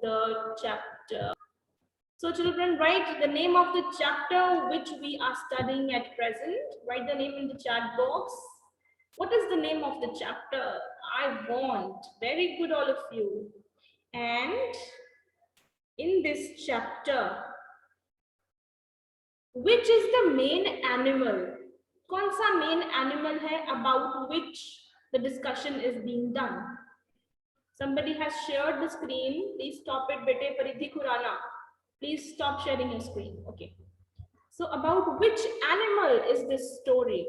the chapter. So children, write the name of the chapter which we are studying at present. Write the name in the chat box. What is the name of the chapter? I want. Very good, all of you. And in this chapter, which is the main animal? कौन सा main animal है about which the discussion is being done? Somebody has shared the screen. Please stop it, bete Paridhi Khurana. Please stop sharing your screen. Okay. So about which animal is this story?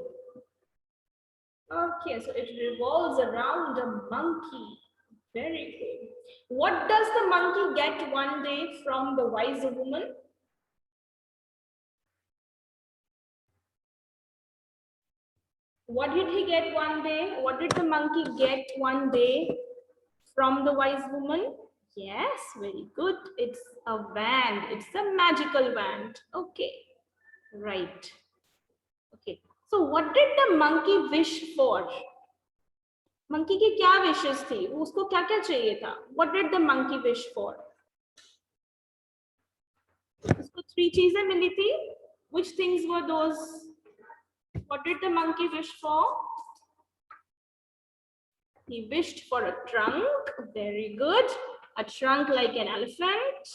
Okay, so it revolves around a monkey. Very good. What does the monkey get one day from the wise woman? What did he get one day? What did the monkey get one day from the wise woman? Yes, very good. It's a wand. It's a magical wand. Okay, right. Okay. So what did the monkey wish for? Monkey की क्या wishes थी? उसको क्या क्या चाहिए था? What did the monkey wish for? उसको 3 चीजें मिली थी. Which things were those? What did the monkey wish for? He wished for a trunk. Very good. A trunk like an elephant.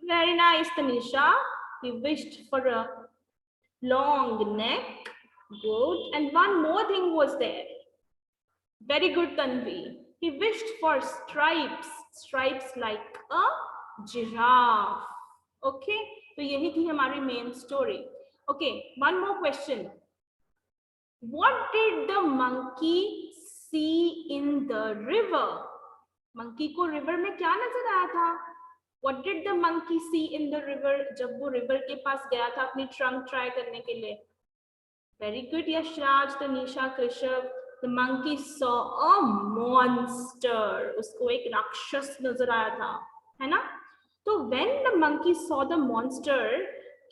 Very nice, Tanisha. He wished for a long neck. Good. And one more thing was there. Very good, Tanvi. He wished for stripes. Stripes like a giraffe. Okay. So यही थी हमारी main story. Okay. One more question. What did the monkey see in the river? Monkey को river में क्या नजर आया था? What did the monkey see in the river? जब वो river के पास गया था अपनी trunk try करने के लिए. Very good, Yashraj, Tanisha, Krishav. The monkey saw a monster. उसको एक राक्षस नजर आया था, है ना? तो when the monkey saw the monster,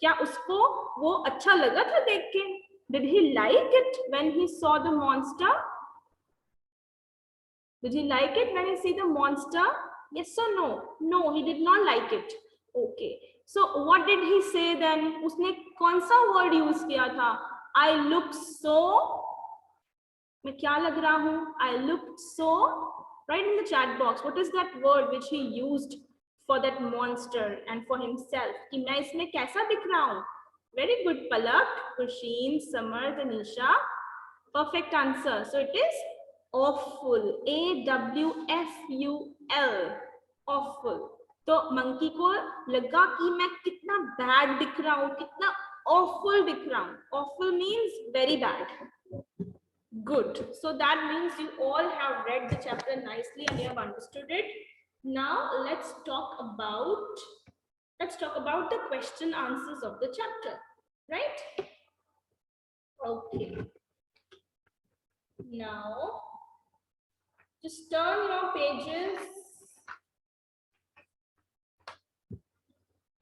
क्या उसको वो अच्छा लगा था देख के? Did he like it when he saw the monster? Did he like it when he see the monster? Yes or no? No, he did not like it. Okay. So what did he say then? उसने कौन सा word use किया था? I look so. मैं क्या लग रहा हूँ? I looked so. Write in the chat box. What is that word which he used for that monster and for himself? कि मैं इसमें कैसा दिख रहा हूँ? Very good, Palak, Kusheen, Samar, Tanisha. Perfect answer. So it is awful. AWFUL. Awful. तो monkey को लगा कि मैं कितना bad दिख रहा हूँ, कितना awful दिख रहा हूँ. Awful means very bad. Good. So that means you all have read the chapter nicely and you have understood it. Now let's talk about the question answers of the chapter, right? Okay. Now just turn your pages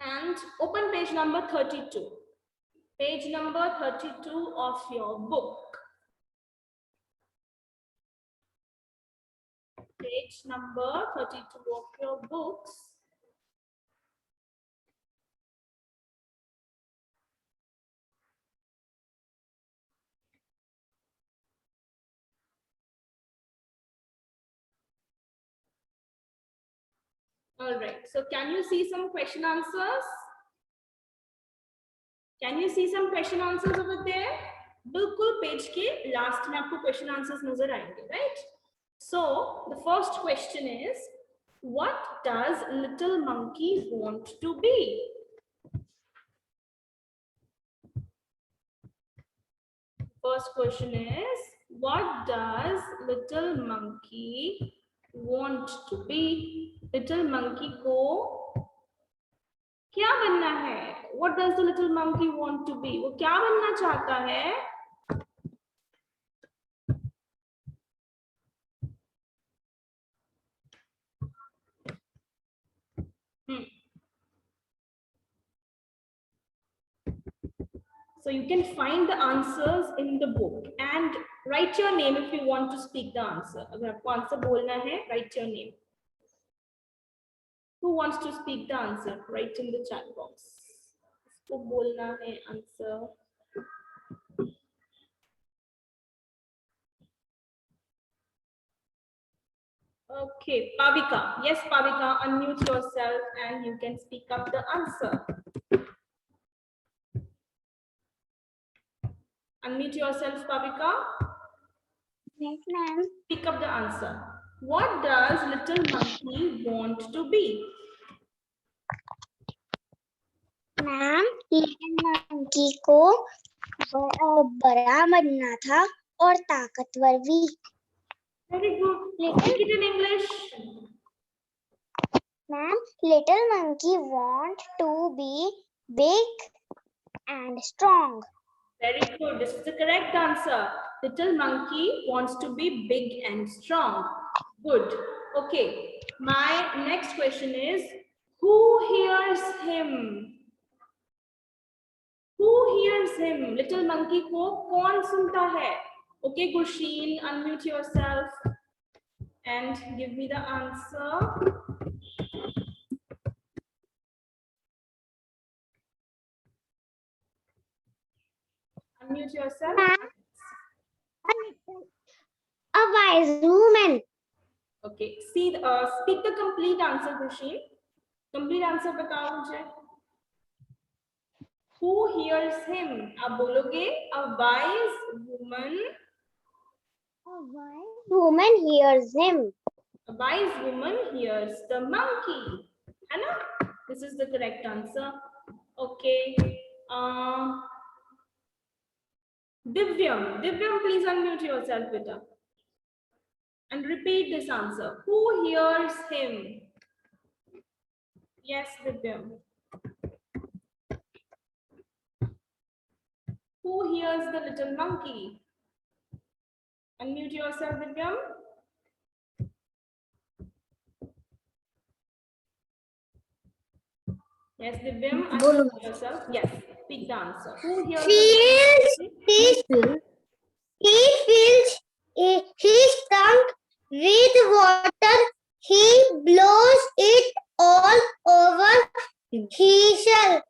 and open page number 32. Page number 32 of your book. Page number 32 of your books. All right, so can you see some question answers? Can you see some question answers over there? बिल्कुल page के last में आपको question answers नजर आएंगे, right? So the first question is, what does little monkey want to be? First question is, what does little monkey want to be? Little monkey को क्या बनना है? What does the little monkey want to be? वो क्या बनना चाहता है? So you can find the answers in the book and write your name if you want to speak the answer. अगर आपको आंसर बोलना है, write your name. Who wants to speak the answer? Write in the chat box. इसको बोलना है answer. Okay, Pavika. Yes, Pavika, unmute yourself and you can speak up the answer. Unmute yourself, Pavika. Yes, ma'am. Speak up the answer. What does little monkey want to be? Ma'am, little monkey को बड़ा बनना था और ताकतवर भी. Very good. Speak it in English. Ma'am, little monkey want to be big and strong. Very good. This is the correct answer. Little monkey wants to be big and strong. Good. Okay. My next question is, who hears him? Who hears him? Little monkey को कौन सुनता है? Okay, Gursheen, unmute yourself and give me the answer. Unmute yourself. A wise woman. Okay. See, speak the complete answer, Gursheen. Complete answer बताओ मुझे. Who hears him? आप बोलोगे a wise woman. A wise woman hears him. A wise woman hears the monkey. है ना? This is the correct answer. Okay. Divyam, please unmute yourself, beta, and repeat this answer. Who hears him? Yes, Divyam. Who hears the little monkey? Unmute yourself, Divyam. Yes, Divyam, unmute yourself. Yes, speak the answer. Who hears His tongue with water. He blows it all over himself.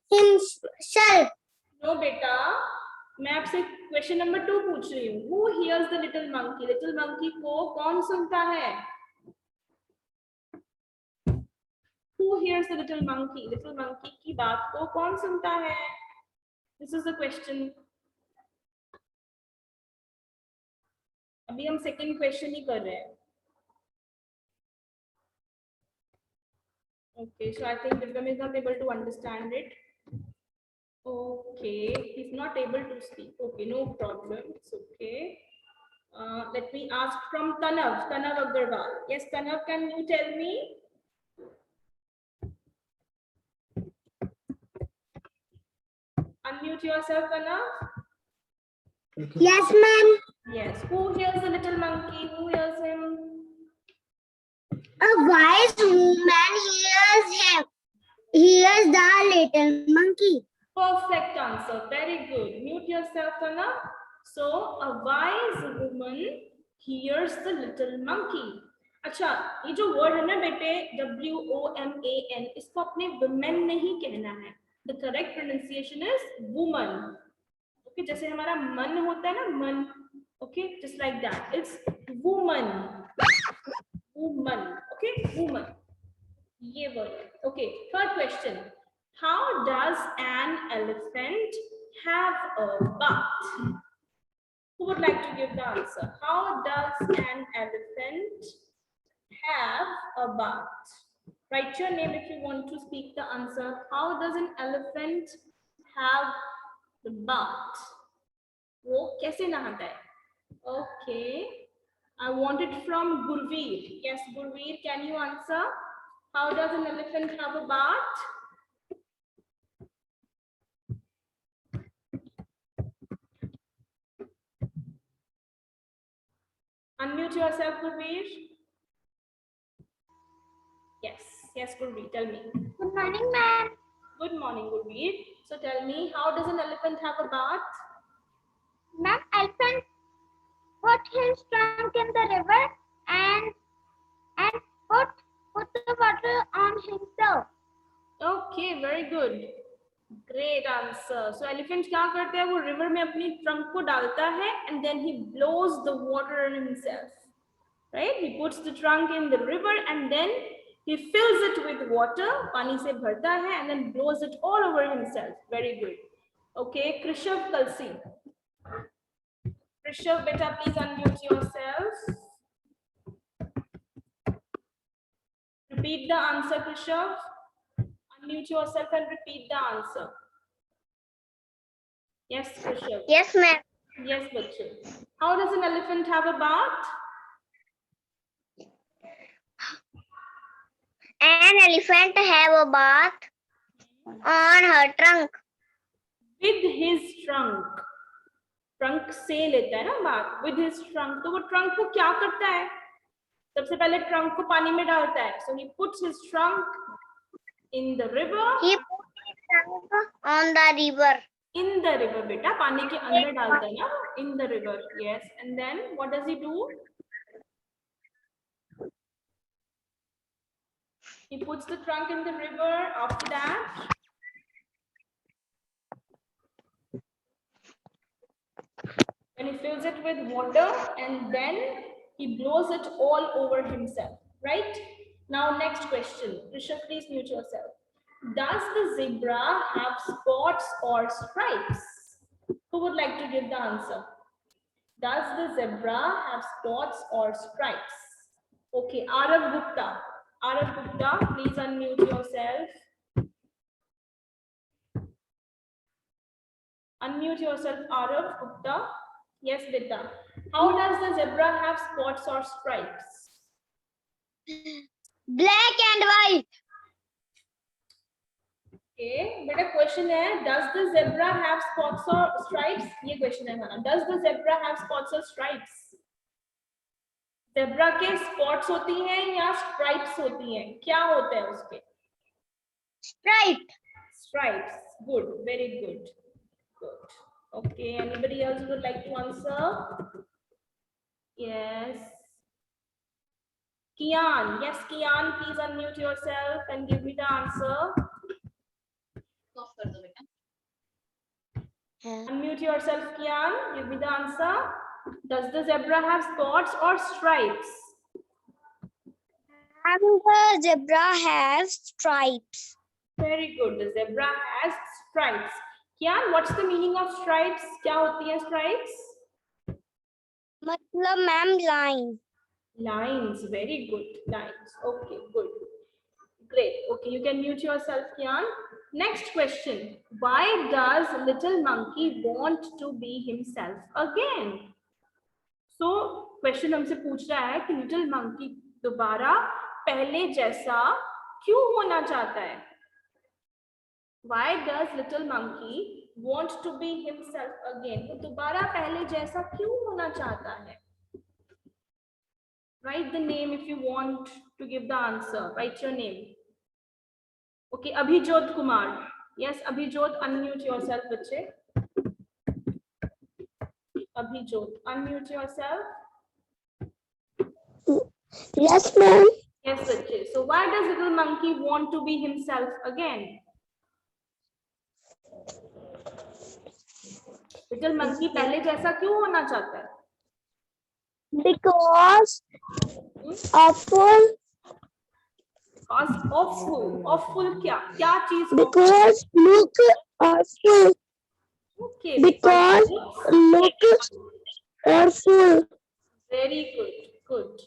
No, beta. मैं आपसे question number 2 पूछ रही हूँ. Who hears the little monkey? Little monkey को कौन सुनता है? Who hears the little monkey? Little monkey की बात को कौन सुनता है? This is the question. अभी हम सेकंड क्वेश्चन ही कर रहे हैं. Okay, so I think Divyam is not able to understand it. Okay, he's not able to speak. Okay, no problem. It's okay. Let me ask from Tanav Agarwal. Yes, Tanav, can you tell me? Unmute yourself, Tanav. Yes, ma'am. Yes. Who hears the little monkey? Who hears him? A wise woman hears him. Hears the little monkey. Perfect answer. Very good. Mute yourself, Tanav. So, a wise woman hears the little monkey. अच्छा, ये जो word है ना बेटे, WOMAN, इसको अपने women नहीं कहना है. The correct pronunciation is woman. Okay, जैसे हमारा मन होता है ना, मन. Okay, just like that. It's woman. Woman. Okay, woman. ये word. Okay, third question. How does an elephant have a butt? Who would like to give the answer? How does an elephant have a butt? Write your name if you want to speak the answer. How does an elephant have the butt? वो कैसे नहाता है? Okay. I want it from Gurveer. Yes, Gurveer, can you answer? How does an elephant have a butt? Unmute yourself, Gurveer. Yes, Gurveer, tell me. Good morning, ma'am. Good morning, Gurveer. So tell me, how does an elephant have a bath? Ma'am, elephant put his trunk in the river and put put the water on himself. Okay, very good. Great answer. So elephant क्या करता है, वो river में अपनी trunk को डालता है and then he blows the water on himself. Right? He puts the trunk in the river and then he fills it with water, पानी से भरता है and then blows it all over himself. Very good. Okay, Krishav Kalsi. Krishav, beta, please unmute yourself. Repeat the answer, Krishav. Unmute yourself and repeat the answer. Yes, Krishav. Yes, ma'am. Yes, Bache. How does an elephant have a bath? An elephant have a bath on her trunk. With his trunk. Trunk से लेता है ना बात. With his trunk. तो वो trunk को क्या करता है? सबसे पहले trunk को पानी में डालता है. So he puts his trunk in the river. He put his trunk on the river. In the river, बेटा पानी के अंदर डालता है ना. In the river. Yes. And then what does he do? He puts the trunk in the river. After that, and he fills it with water and then he blows it all over himself. Right? Now, next question. Rishabh, please mute yourself. Does the zebra have spots or stripes? Who would like to give the answer? Does the zebra have spots or stripes? Okay, Arav Gupta. Arav Gupta, please unmute yourself. Unmute yourself, Arav Gupta. Yes, beta. How does the zebra have spots or stripes? Black and white. Okay, beta question है, does the zebra have spots or stripes? ये question है हमारा. Does the zebra have spots or stripes? Zebra के spots होती हैं या stripes होती हैं? क्या होता है उसके? Striped. Stripes. Good. Very good. Good. Okay. Anybody else would like to answer? Yes. Kian. Yes, Kian. Please unmute yourself and give me the answer. Unmute yourself, Kian. Give me the answer. Does the zebra have spots or stripes? And the zebra has stripes. Very good. The zebra has stripes. Kian, what's the meaning of stripes? क्या होती है stripes? मतलब ma'am line. Lines. Very good. Lines. Okay, good. Great. Okay, you can mute yourself, Kian. Next question. Why does little monkey want to be himself again? So, question हमसे पूछ रहा है कि little monkey दोबारा पहले जैसा क्यों होना चाहता है? Why does little monkey want to be himself again? वो दोबारा पहले जैसा क्यों होना चाहता है? Write the name if you want to give the answer. Write your name. Okay, Abhijot Kumar. Yes, Abhijot, unmute yourself, bache. Abhijot, unmute yourself. Yes, ma'am. Yes, bache. So why does little monkey want to be himself again? Little monkey पहले जैसा क्यों होना चाहता है? Because awful. Because awful. Awful क्या? क्या चीज? Because look awful. Okay. Because look awful. Very good. Good.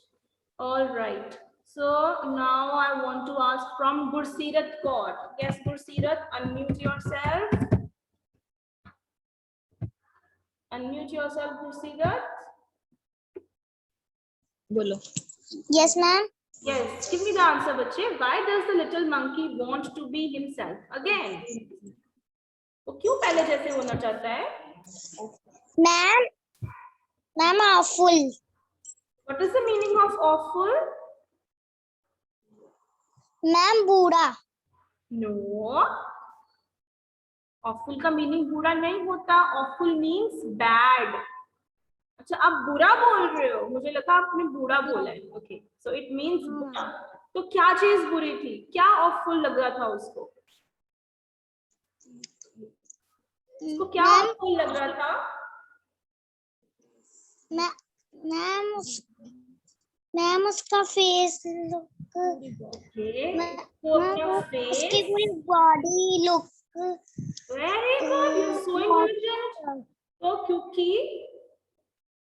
All right. So now I want to ask from Gursirat Kaur. Yes, Gursirat, unmute yourself. Unmute yourself, Gursirat. बोलो. Yes, ma'am. Yes, give me the answer, bache. Why does the little monkey want to be himself again? वो क्यों पहले जैसे होना चाहता है? Ma'am, awful. What is the meaning of awful? Ma'am, बुरा. No. Awful का meaning बुरा नहीं होता. Awful means bad. अच्छा, आप बुरा बोल रहे हो? मुझे लगा आपने बुरा बोला है. Okay, so it means बुरा. तो क्या चीज बुरी थी, क्या ऑफुल लग रहा था उसको, उसको क्या मैम ऑफुल लग रहा था? मैम उसका फेस लुक, ओके, मैम तो अपना उसकी फेस, पूरी body look, very good, you are so intelligent. तो क्योंकि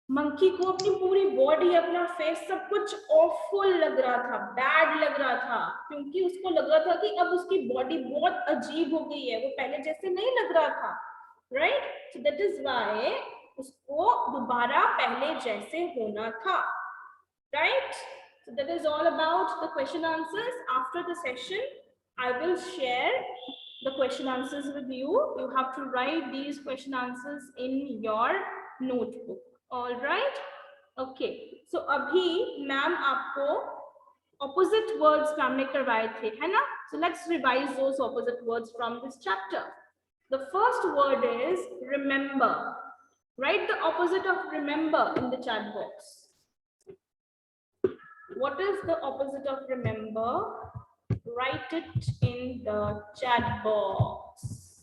मंकी को अपनी पूरी बॉडी, अपना फेस, सब कुछ ऑफुल लग रहा था, बैड लग रहा था, क्योंकि उसको लग रहा था कि अब उसकी बॉडी बहुत अजीब हो गई है, वो पहले जैसे नहीं लग रहा था, right? So that is why उसको दोबारा पहले जैसे होना था, right? So that is all about the question answers. After the session, I will share the question answers with you. You have to write these question answers in your notebook. All right? Okay. So अभी ma'am आपको opposite words ma'am ने करवाए थे, है ना? So let's revise those opposite words from this chapter. The first word is remember. Write the opposite of remember in the chat box. What is the opposite of remember? Write it in the chat box.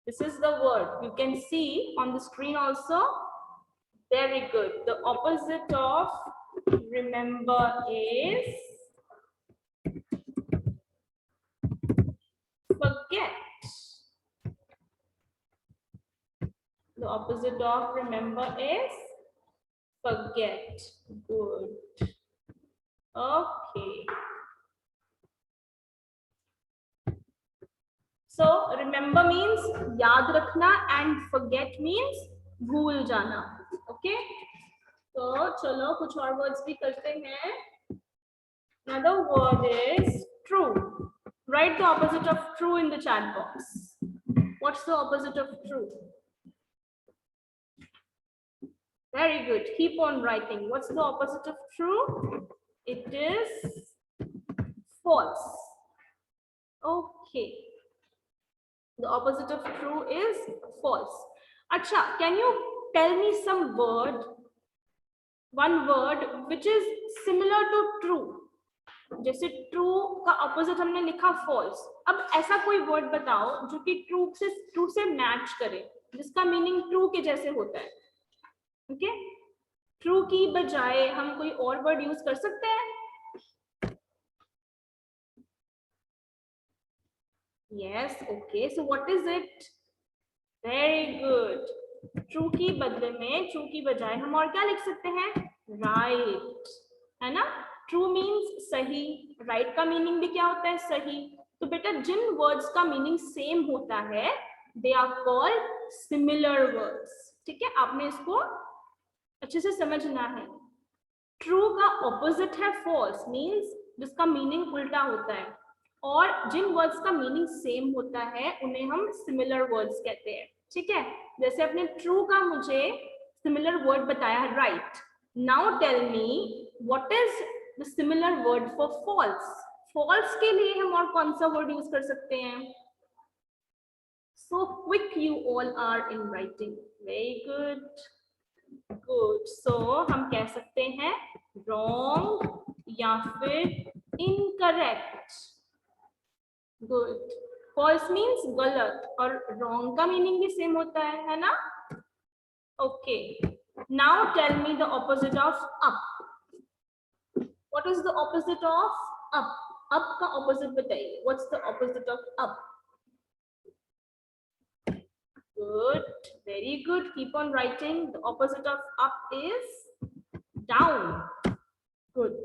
This is the word. You can see on the screen also. Very good. The opposite of remember is forget. The opposite of remember is forget. Good. Okay. So remember means याद रखना and forget means भूल जाना. Okay? तो चलो कुछ और words भी करते हैं. Another word is true. Write the opposite of true in the chat box. What's the opposite of true? Very good. Keep on writing. What's the opposite of true? It is false. Okay. The opposite of true is false. Acha, can you tell me some word, one word which is similar to true? जैसे true का opposite हमने लिखा false. अब ऐसा कोई word बताओ जो कि true से match करे, जिसका meaning true के जैसे होता है. Okay? True की बजाय हम कोई और word use कर सकते हैं? Yes, okay. So what is it? Very good. True की बदले में, true की बजाय हम और क्या लिख सकते हैं? Right, है ना? True means सही, right का meaning भी क्या होता है? सही. तो बेटा जिन words का meaning same होता है, they are called similar words. ठीक है? आपने इसको अच्छे से समझना है. True का opposite है false, means जिसका meaning उल्टा होता है. और जिन वर्ड्स का मीनिंग सेम होता है उन्हें हम सिमिलर वर्ड्स कहते हैं. ठीक है? जैसे अपने ट्रू का मुझे सिमिलर वर्ड बताया है right. Now tell me what is the similar word for falls. Falls के लिए हम और कौन सा वर्ड यूज कर सकते हैं? So quick you all are in writing. Very good. Good. So हम कह सकते हैं रॉन्ग या फिर इनकरेक्ट. Good. False means गलत और wrong का meaning भी same होता है ना? Okay. Now tell me the opposite of up. What is the opposite of up? Up का opposite बताइए. What's the opposite of up? Good. Very good. Keep on writing. The opposite of up is down. Good.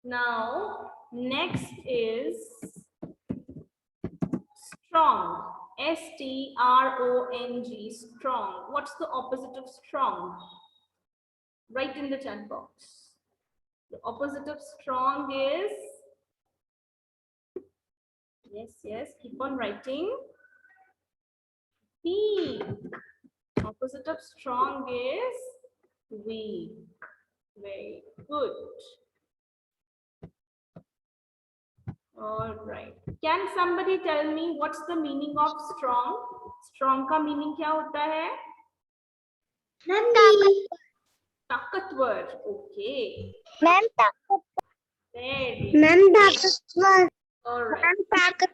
Now next is strong. S-T-R-O-N-G. Strong. What's the opposite of strong? Write in the chat box. The opposite of strong is, yes, keep on writing. Weak. Opposite of strong is weak. Very good. All right. Can somebody tell me what's the meaning of strong? Strong का meaning क्या होता है? ताकतवर. Okay. Ma'am ताकतवर. Very ma'am good. ताकतवर. All right. Ma'am ताकत.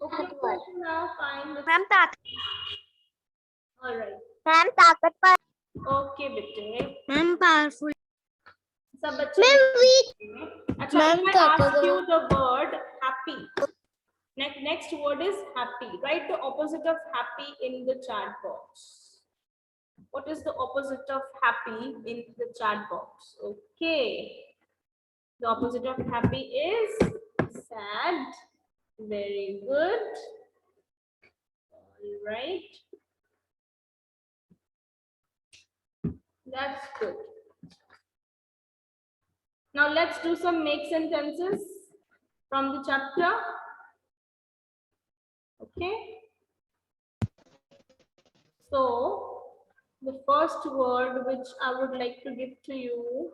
Okay, now find the. Ma'am ताकत. All right. Ma'am ताकतवर. Okay, बेटे. Ma'am powerful. सब बच्चे. Ma'am weak. अच्छा, Ma'am, if I ask you the word happy. Next word is happy. Write the opposite of happy in the chat box. What is the opposite of happy in the chat box? Okay. The opposite of happy is sad. Very good. All right. That's good. Now let's do some make sentences from the chapter. Okay. So the first word which I would like to give to you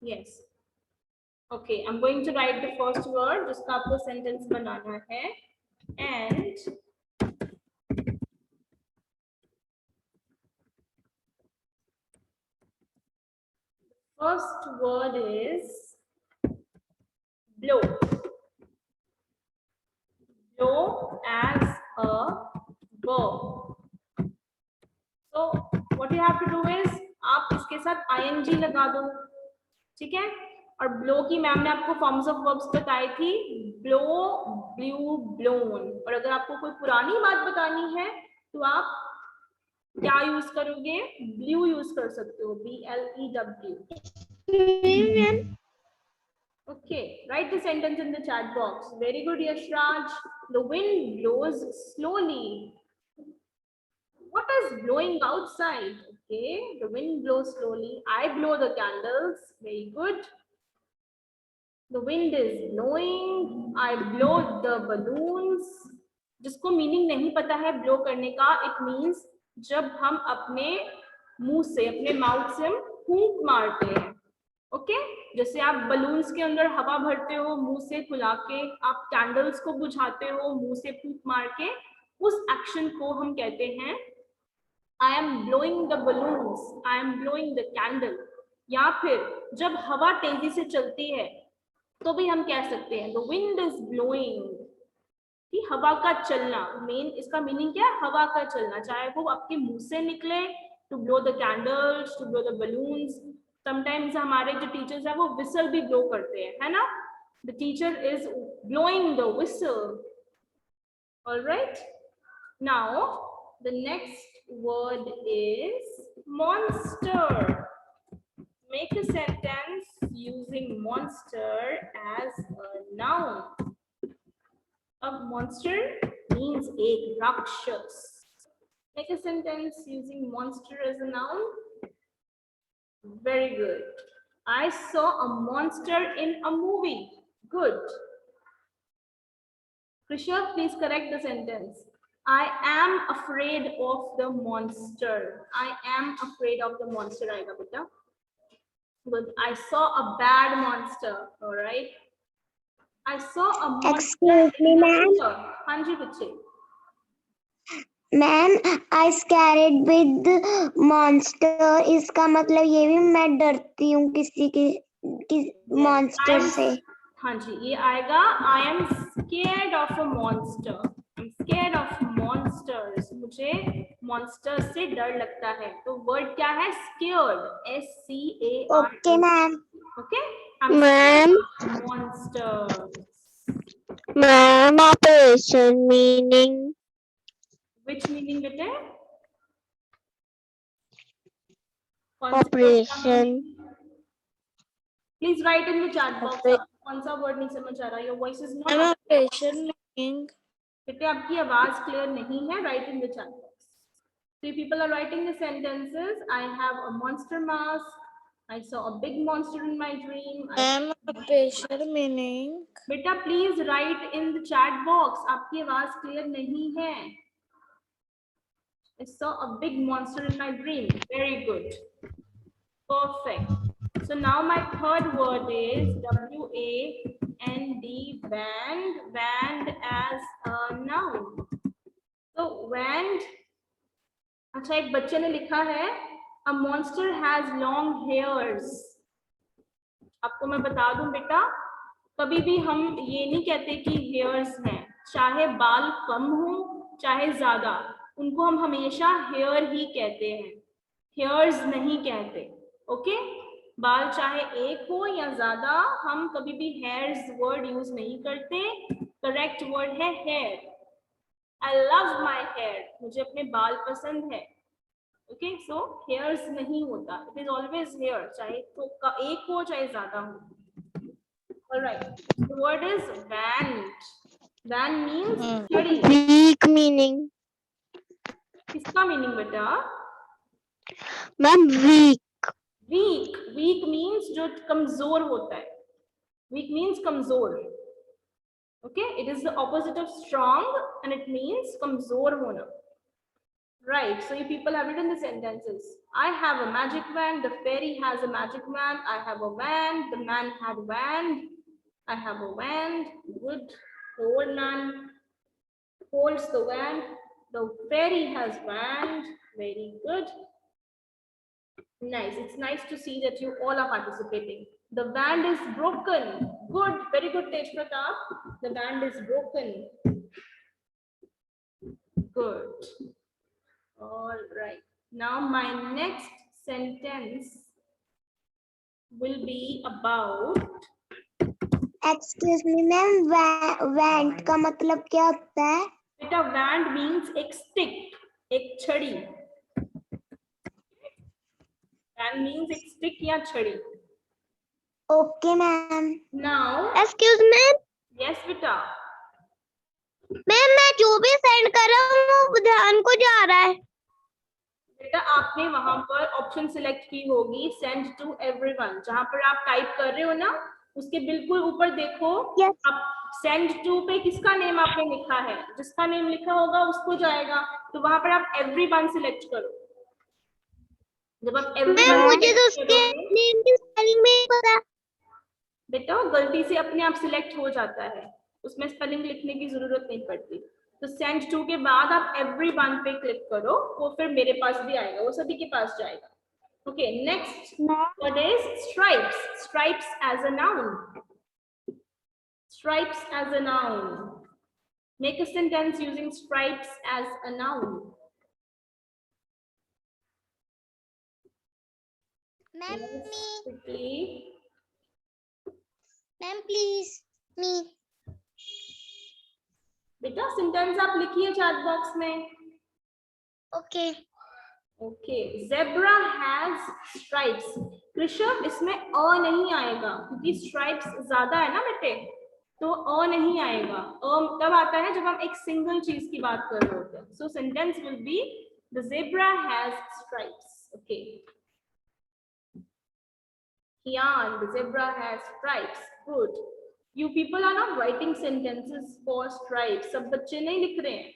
yes. Okay, I'm going to write the first word जिसका आपको sentence बनाना है and first word is blow. Blow as a verb. So what you have to do is आप इसके साथ ing लगा दो, ठीक है? और blow की मैम ने आपको forms of verbs बताई थी, blow, blew, blown. और अगर आपको कोई पुरानी बात बतानी है तो आप क्या यूज करोगे? ब्लू यूज कर सकते हो, BLEW. Okay, write the sentence in the chat box. Very good, Yashraj. The wind blows slowly. What is blowing outside? Okay, the wind blows slowly. I blow the candles. Very good. The wind is blowing. I blow the balloons. जिसको meaning नहीं पता है blow करने का, it means जब हम अपने मुंह से, अपने माउथ से फूंक मारते हैं. ओके, जैसे आप बलून्स के अंदर हवा भरते हो मुंह से फुला के, आप कैंडल्स को बुझाते हो मुंह से फूंक मार के, उस एक्शन को हम कहते हैं I am blowing the balloons, I am blowing the candle. या फिर जब हवा तेजी से चलती है तो भी हम कह सकते हैं द विंड इज ब्लोइंग. कि हवा का चलना, मेन इसका मीनिंग क्या है? हवा का चलना, चाहे वो आपके मुंह से निकले, to blow the candles, to blow the balloons. Sometimes हमारे जो टीचर्स है वो विसल भी ब्लो करते हैं, है ना? The teacher is blowing the whistle. Alright, now the next word is monster. Make a sentence using monster as a noun. A monster means a rakshas. Make a sentence using monster as a noun. Very good. I saw a monster in a movie. Good. Krishav, please correct the sentence. I am afraid of the monster. I am afraid of the monster. आएगा बेटा. Good. I saw a bad monster. All right. I saw a monster. Excuse me, ma'am. हाँ जी बच्चे. Ma'am, I स्कैरेड with monster, इसका मतलब ये भी मैं डरती हूँ किसी मॉन्स्टर से. हाँ जी, ये आएगा I am scared of a monster. I am scared of monsters. मुझे मॉन्स्टर से डर लगता है. तो वर्ड क्या है? Scared. SCARD. Okay ma'am. Okay ma'am, monsters. Ma'am operation meaning. Which meaning बेटे? Operation. Please write in the chat box. कौन सा वर्ड नहीं समझ आ रहा? Your voice is not. Operation meaning. बेटे आपकी आवाज क्लियर नहीं है. Write in the chat box. Three people are writing the sentences. I have a monster mask. I saw a big monster in my dream. Ma'am, pressure meaning. बेटा please right in the chat box, आपकी आवाज clear नहीं है. I saw a big monster in my dream. Very good. Perfect. So now my third word is W-A-N-D, wand. Wand as a noun. So wand. अच्छा, एक बच्चे ने लिखा है a monster has long hairs. आपको मैं बता दूं बेटा, कभी भी हम ये नहीं कहते कि हेयर्स हैं, चाहे बाल कम हो चाहे ज्यादा, उनको हम हमेशा हेयर ही कहते हैं, हेयर्स नहीं कहते. ओके, बाल चाहे एक हो या ज्यादा, हम कभी भी हेयर्स वर्ड यूज नहीं करते. करेक्ट वर्ड है hair. I love my hair, मुझे अपने बाल पसंद है. ओके, सो हेयर्स नहीं होता, इट इज ऑलवेज हेयर, चाहे तो एक हो चाहे ज्यादा हो. Alright, the word is wand. Wand means छड़ी. Weak meaning. किसका मीनिंग बेटा? Ma'am weak. Weak. Weak means जो कमजोर होता है. Weak means कमजोर. Okay, it is the opposite of strong and it means कमजोर होना. Right, so you people have written the sentences. I have a magic wand, the fairy has a magic wand, I have a wand, the man had wand, I have a wand. Good. The old man holds the wand, the fairy has wand. Very good. Nice. It's nice to see that you all are participating. The wand is broken. Good. Very good, Tej Pratap. The wand is broken. Good. All right. Now my next sentence will be about. Excuse me ma'am, wand का मतलब क्या होता है? बेटा wand means एक stick, एक छड़ी. Wand means एक स्टिक या छड़ी. Okay ma'am. Now excuse ma'am. Yes बेटा. मैम मैं जो भी सेंड कर रहा हूँ वो ध्यान को जा रहा है. बेटा आपने वहां पर ऑप्शन सिलेक्ट की होगी सेंड टू एवरीवन, जहां पर आप टाइप कर रहे हो ना, उसके बिल्कुल ऊपर देखो. Yes. आप सेंड टू पे किसका नेम आपने लिखा है, जिसका नेम लिखा होगा उसको जाएगा. तो वहां पर आप एवरीवन सिलेक्ट करो. जब आप एवरीवन मुझे तो उसके नेम की स्पेलिंग नहीं पता. बेटा गलती से अपने आप सिलेक्ट हो जाता है, उसमें स्पेलिंग लिखने की जरूरत नहीं पड़ती. तो सेंड टू के बाद आप एवरीवन पे क्लिक करो, वो फिर मेरे पास भी आएगा, वो सभी के पास जाएगा. Okay, next word is stripes. Stripes as a noun. Stripes as a noun. Make a sentence using stripes as a noun. Ma'am Quickly. Ma'am please me. बेटा सेंटेंस आप लिखिए चैट बॉक्स में. Okay. Okay, zebra has stripes. Krishabh, इसमें अ नहीं आएगा क्योंकि stripes ज्यादा है ना बेटे, तो अ नहीं आएगा. अ तब आता है जब हम एक सिंगल चीज की बात कर रहे होते हैं. सो sentence will be the zebra has stripes. Okay, Kian, the zebra has stripes. Good. You people are not writing sentences for stripes. सब बच्चे नहीं लिख रहे हैं.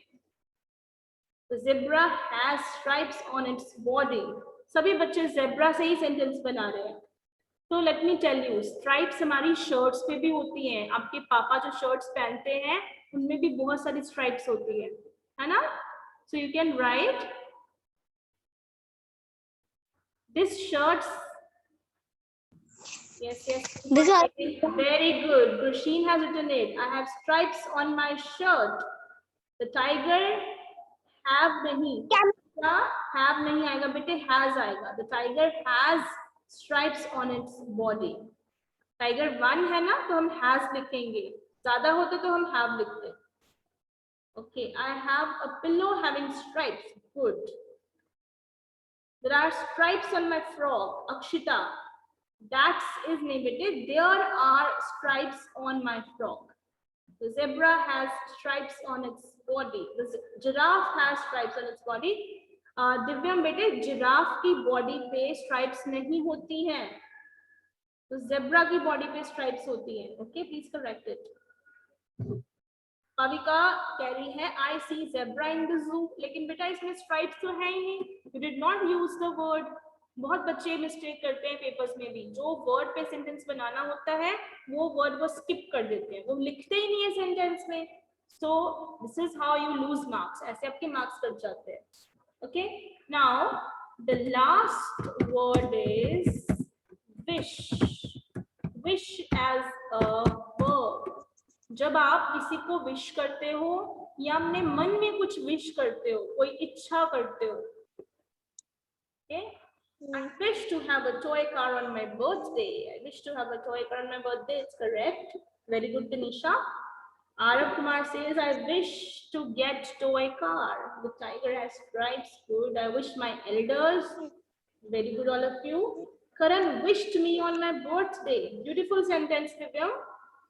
The zebra has stripes on its body. सभी बच्चे zebra से ही सेंटेंस बना रहे हैं. तो let me tell you, stripes हमारी शर्ट्स पे भी होती हैं. आपके पापा जो शर्ट्स पहनते हैं उनमें भी बहुत सारी स्ट्राइप्स होती है ना. So you can write this shirts. Yes. Very good. Gursheen has written it. I have stripes on my shirt. The tiger have nahi. Have nahi आएगा बेटे, has आएगा. The tiger has stripes on its body. Tiger one है ना, तो हम has लिखेंगे. ज़्यादा होते तो हम have लिखते. Okay, I have a pillow having stripes. Good. There are stripes on my frock. Akshita. That's is negative. There are stripes on my frock. The zebra has stripes on its body. The giraffe has stripes on its body. दिव्यम बेटे, giraffe की body पे stripes नहीं होती हैं, तो zebra की body पे stripes होती हैं. Okay, please correct it. Kavika कह रही है आई सी जेब्रा इन द जू, लेकिन बेटा इसमें स्ट्राइप्स तो है ही नहीं. You did not use the word. बहुत बच्चे मिस्टेक करते हैं पेपर्स में भी, जो वर्ड पे सेंटेंस बनाना होता है वो वर्ड वो स्किप कर देते हैं, वो लिखते ही नहीं है सेंटेंस में. So this is how you lose marks, ऐसे आपके मार्क्स कट जाते हैं. Okay, now the last word is wish. wish as a verb. जब आप किसी को विश करते हो या अपने मन में कुछ विश करते हो, कोई इच्छा करते हो. Okay? I wish to have a toy car on my birthday. I wish to have a toy car on my birthday. It's correct. Very good, Tanisha. Arav Kumar says, I wish to get toy car. The tiger has stripes. Good. I wish my elders. Very good, all of you. Karan wished me on my birthday. Beautiful sentence, Divyam.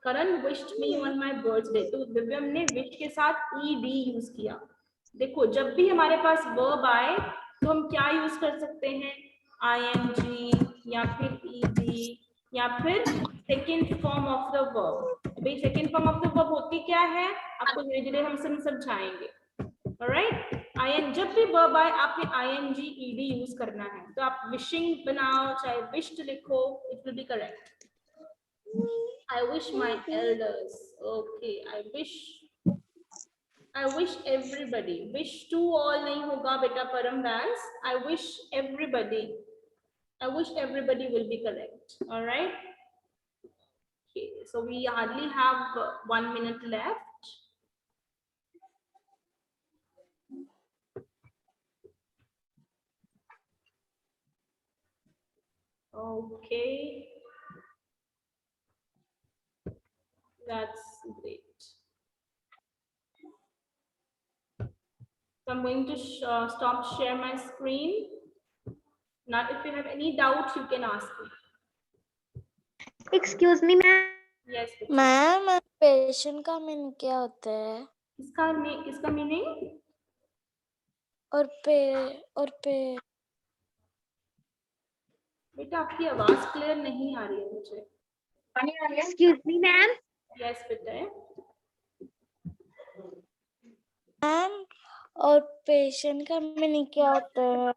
Karan wished me on my birthday. तो दिव्यम ने wish के साथ ed use किया. देखो, जब भी हमारे पास verb आए तो हम क्या यूज कर सकते हैं, ing या फिर ed या फिर second form of the verb. भाई second form of the verb होती क्या है, आपको धीरे धीरे हम समझाएंगे. Alright, IN जब भी verb आए आपने ing ed यूज करना है. तो आप wishing बनाओ चाहे wished लिखो, it will be correct. I wish my elders. Okay, I wish everybody. Wish to all नहीं होगा बेटा परम Bains. I wish everybody. I wish everybody will be correct. All right. Okay, so we hardly have 1 minute left. Okay, that's great. So I'm going to stop share my screen. Now, if you have any doubt, you can ask me. Excuse me, ma'am. Yes. Ma'am patient का meaning क्या होता है? इसका meaning और पे बेटा आपकी आवाज क्लियर नहीं आ रही है मुझे. Excuse me, ma'am. यस बेटा. मैम और पेशेंट का मीनिंग क्या होता है?